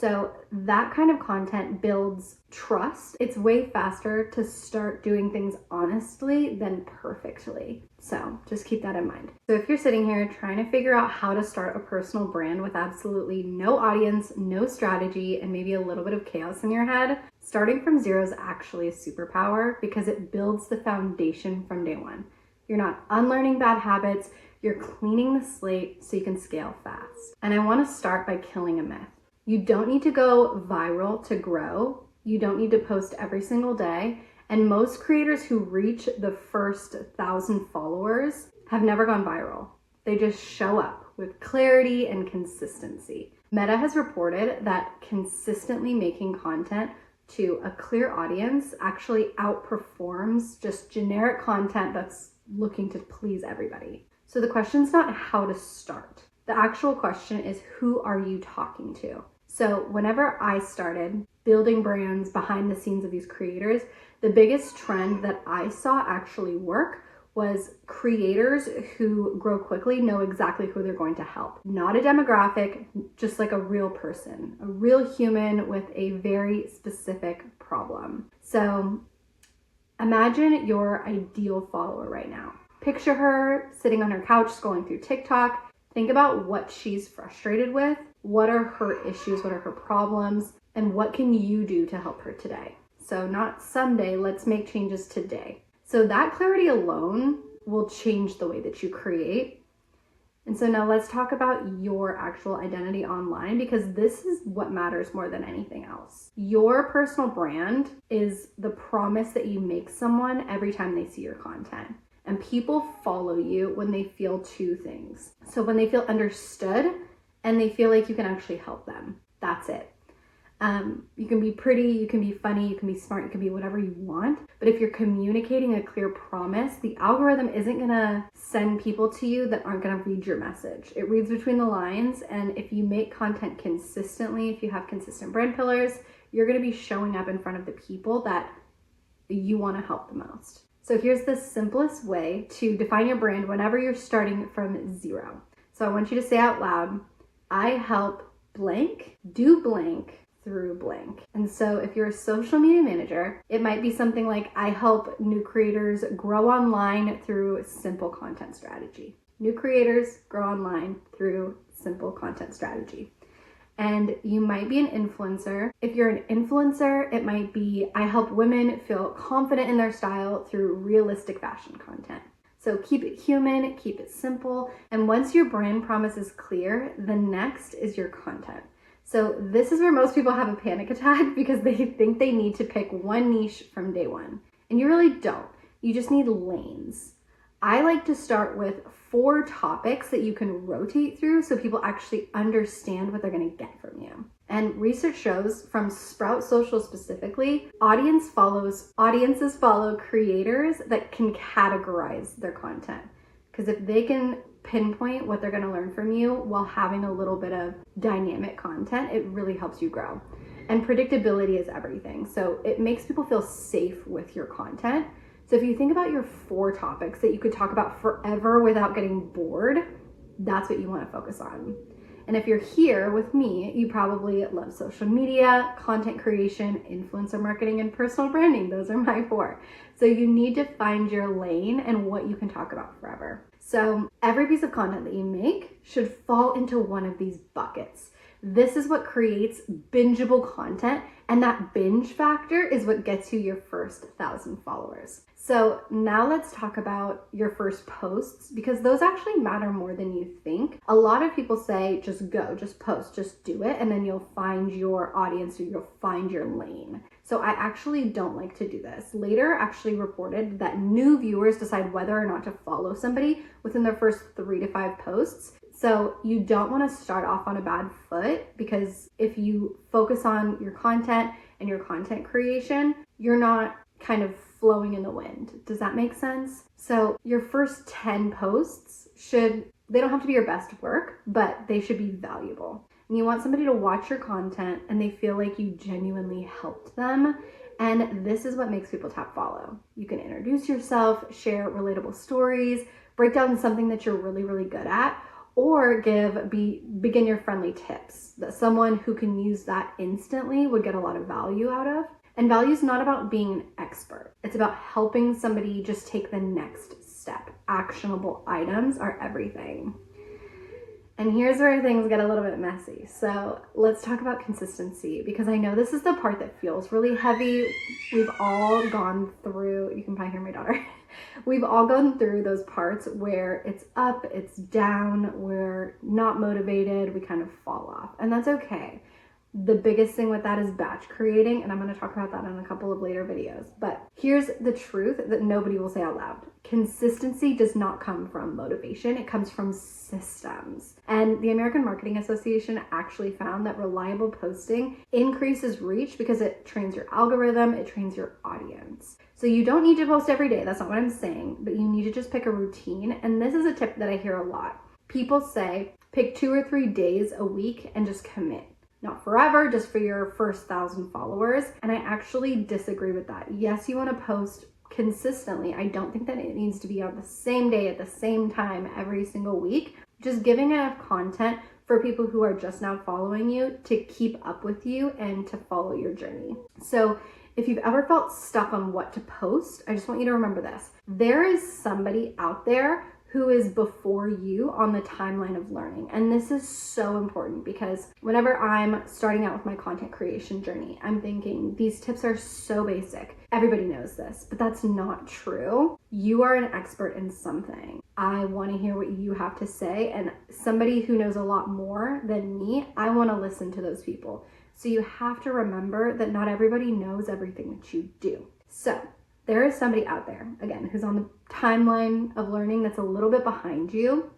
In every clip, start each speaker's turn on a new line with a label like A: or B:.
A: So that kind of content builds trust. It's way faster to start doing things honestly than perfectly. So just keep that in mind. So if you're sitting here trying to figure out how to start a personal brand with absolutely no audience, no strategy, and maybe a little bit of chaos in your head, starting from zero is actually a superpower because it builds the foundation from day one. You're not unlearning bad habits, you're cleaning the slate so you can scale fast. And I want to start by killing a myth. You don't need to go viral to grow. You don't need to post every single day. And most creators who reach the first 1,000 followers have never gone viral. They just show up with clarity and consistency. Meta has reported that consistently making content to a clear audience actually outperforms just generic content that's looking to please everybody. So the question's not how to start. The actual question is, who are you talking to? So whenever I started building brands behind the scenes of these creators, the biggest trend that I saw actually work was creators who grow quickly know exactly who they're going to help. Not a demographic, just like a real person, a real human with a very specific problem. So imagine your ideal follower right now. Picture her sitting on her couch scrolling through TikTok. Think about what she's frustrated with. What are her issues? What are her problems? And what can you do to help her today? So not someday, let's make changes today. So that clarity alone will change the way that you create. And so now let's talk about your actual identity online, because this is what matters more than anything else. Your personal brand is the promise that you make someone every time they see your content. And people follow you when they feel two things. So when they feel understood and they feel like you can actually help them. That's it. You can be pretty, you can be funny, you can be smart, you can be whatever you want. But if you're communicating a clear promise, the algorithm isn't gonna send people to you that aren't gonna read your message. It reads between the lines. And if you make content consistently, if you have consistent brand pillars, you're gonna be showing up in front of the people that you wanna help the most. So here's the simplest way to define your brand whenever you're starting from zero. So I want you to say out loud, I help blank do blank through blank. And so if you're a social media manager, it might be something like, I help new creators grow online through simple content strategy. New creators grow online through simple content strategy. And you might be an influencer. If you're an influencer, it might be, I help women feel confident in their style through realistic fashion content. So keep it human, keep it simple. And once your brand promise is clear, the next is your content. So this is where most people have a panic attack because they think they need to pick one niche from day one. And you really don't. You just need lanes. I like to start with 4 topics that you can rotate through so people actually understand what they're going to get from you. And research shows from Sprout Social specifically, audiences follow creators that can categorize their content. Because if they can pinpoint what they're going to learn from you while having a little bit of dynamic content, it really helps you grow. And predictability is everything. So it makes people feel safe with your content. So if you think about your 4 topics that you could talk about forever without getting bored, that's what you want to focus on. And if you're here with me, you probably love social media, content creation, influencer marketing, and personal branding. Those are my 4. So you need to find your lane and what you can talk about forever. So every piece of content that you make should fall into one of these buckets. This is what creates bingeable content, and that binge factor is what gets you your first 1,000 followers. So now let's talk about your first posts, because those actually matter more than you think. A lot of people say, just go, just post, just do it, and then you'll find your audience or you'll find your lane. So I actually don't like to do this. Later actually reported that new viewers decide whether or not to follow somebody within their first 3 to 5 posts. So you don't want to start off on a bad foot, because if you focus on your content and your content creation, you're not kind of flowing in the wind. Does that make sense? So your first 10 posts they don't have to be your best work, but they should be valuable. And you want somebody to watch your content and they feel like you genuinely helped them. And this is what makes people tap follow. You can introduce yourself, share relatable stories, break down something that you're really, really good at, or give beginner friendly tips that someone who can use that instantly would get a lot of value out of. And value is not about being an expert. It's about helping somebody just take the next step. Actionable items are everything. And here's where things get a little bit messy. So let's talk about consistency, because I know this is the part that feels really heavy. We've all gone through, you can probably hear my daughter. We've all gone through those parts where it's up, it's down, we're not motivated, we kind of fall off, and that's okay. The biggest thing with that is batch creating, and I'm going to talk about that in a couple of later videos. But here's the truth that nobody will say out loud. Consistency does not come from motivation. It comes from systems. And the American Marketing Association actually found that reliable posting increases reach because it trains your algorithm, it trains your audience. So you don't need to post every day. That's not what I'm saying, but you need to just pick a routine. And this is a tip that I hear a lot. People say, pick 2 or 3 days a week and just commit. Not forever, just for your first 1,000 followers. And I actually disagree with that. Yes, you want to post consistently. I don't think that it needs to be on the same day at the same time every single week. Just giving enough content for people who are just now following you to keep up with you and to follow your journey. So if you've ever felt stuck on what to post, I just want you to remember this. There is somebody out there who is before you on the timeline of learning. And this is so important because whenever I'm starting out with my content creation journey, I'm thinking these tips are so basic. Everybody knows this, but that's not true. You are an expert in something. I want to hear what you have to say, and somebody who knows a lot more than me, I want to listen to those people. So you have to remember that not everybody knows everything that you do. So there is somebody out there, again, who's on the timeline of learning that's a little bit behind you.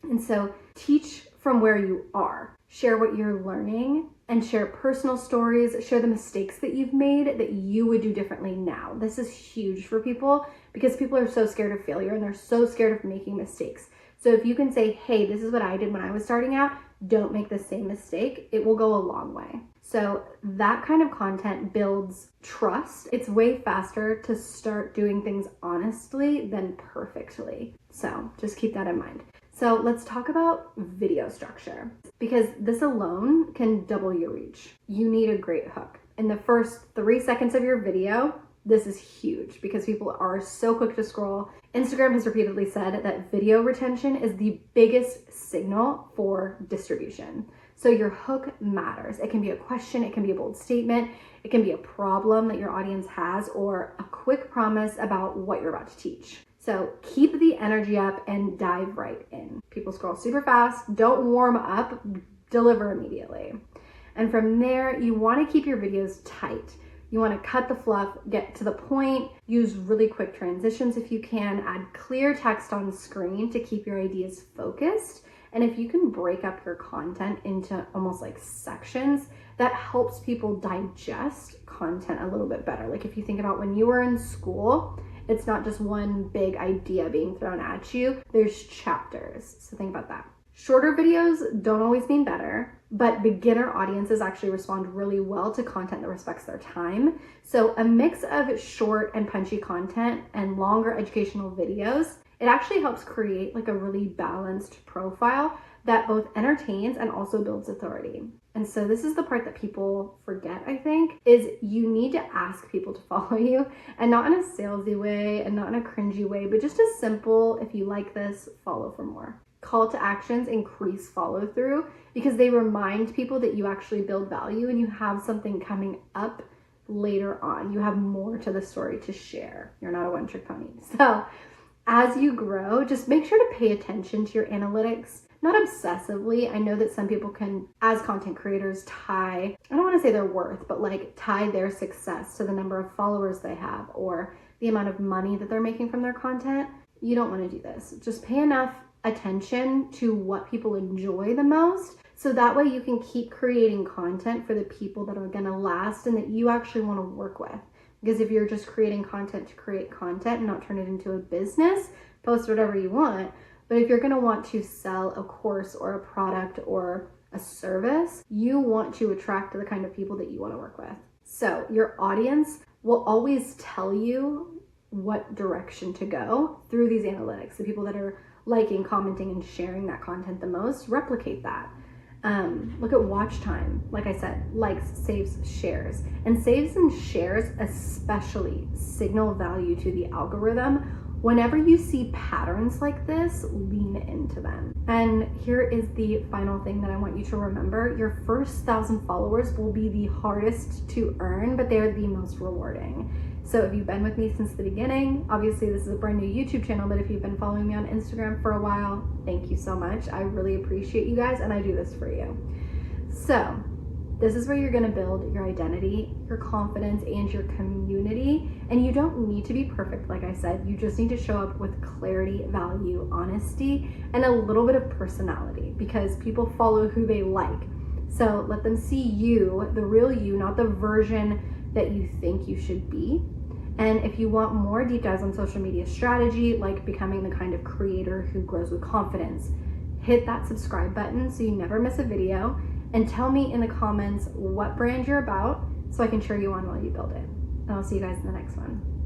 A: And so teach from where you are. Share what you're learning and share personal stories. Share the mistakes that you've made that you would do differently now. This is huge for people because people are so scared of failure and they're so scared of making mistakes. So if you can say, hey, this is what I did when I was starting out, don't make the same mistake, it will go a long way. So that kind of content builds trust. It's way faster to start doing things honestly than perfectly. So just keep that in mind. So let's talk about video structure, because this alone can double your reach. You need a great hook. In the first 3 seconds of your video, this is huge because people are so quick to scroll. Instagram has repeatedly said that video retention is the biggest signal for distribution. So your hook matters. It can be a question, it can be a bold statement, it can be a problem that your audience has, or a quick promise about what you're about to teach. So keep the energy up and dive right in. People scroll super fast, don't warm up, deliver immediately. And from there, you want to keep your videos tight. You want to cut the fluff, get to the point, use really quick transitions if you can, add clear text on screen to keep your ideas focused. And if you can break up your content into almost like sections, that helps people digest content a little bit better. Like if you think about when you were in school, it's not just one big idea being thrown at you, there's chapters. So think about that. Shorter videos don't always mean better, but beginner audiences actually respond really well to content that respects their time. So a mix of short and punchy content and longer educational videos, it actually helps create like a really balanced profile that both entertains and also builds authority. And so this is the part that people forget, I think, is you need to ask people to follow you, and not in a salesy way and not in a cringy way, but just a simple, if you like this, follow for more. Call to actions increase follow through because they remind people that you actually build value and you have something coming up later on. You have more to the story to share. You're not a one-trick pony. So as you grow, just make sure to pay attention to your analytics, not obsessively. I know that some people can, as content creators, tie, I don't want to say their worth, but like tie their success to the number of followers they have or the amount of money that they're making from their content. You don't want to do this. Just pay enough attention to what people enjoy the most, so that way you can keep creating content for the people that are going to last and that you actually want to work with. Because if you're just creating content to create content and not turn it into a business, post whatever you want. But if you're going to want to sell a course or a product or a service, you want to attract the kind of people that you want to work with. So your audience will always tell you what direction to go through these analytics. The people that are liking, commenting, and sharing that content the most, replicate that. Look at watch time. Like I said, likes, saves, shares. And saves and shares especially signal value to the algorithm. Whenever you see patterns like this, lean into them. And here is the final thing that I want you to remember. Your first 1,000 followers will be the hardest to earn, but they're the most rewarding. So if you've been with me since the beginning, obviously this is a brand new YouTube channel, but if you've been following me on Instagram for a while, thank you so much. I really appreciate you guys, and I do this for you. So this is where you're gonna build your identity, your confidence, and your community. And you don't need to be perfect, like I said. You just need to show up with clarity, value, honesty, and a little bit of personality, because people follow who they like. So let them see you, the real you, not the version that you think you should be. And if you want more deep dives on social media strategy, like becoming the kind of creator who grows with confidence, hit that subscribe button so you never miss a video, and tell me in the comments what brand you're about so I can cheer you on while you build it. And I'll see you guys in the next one.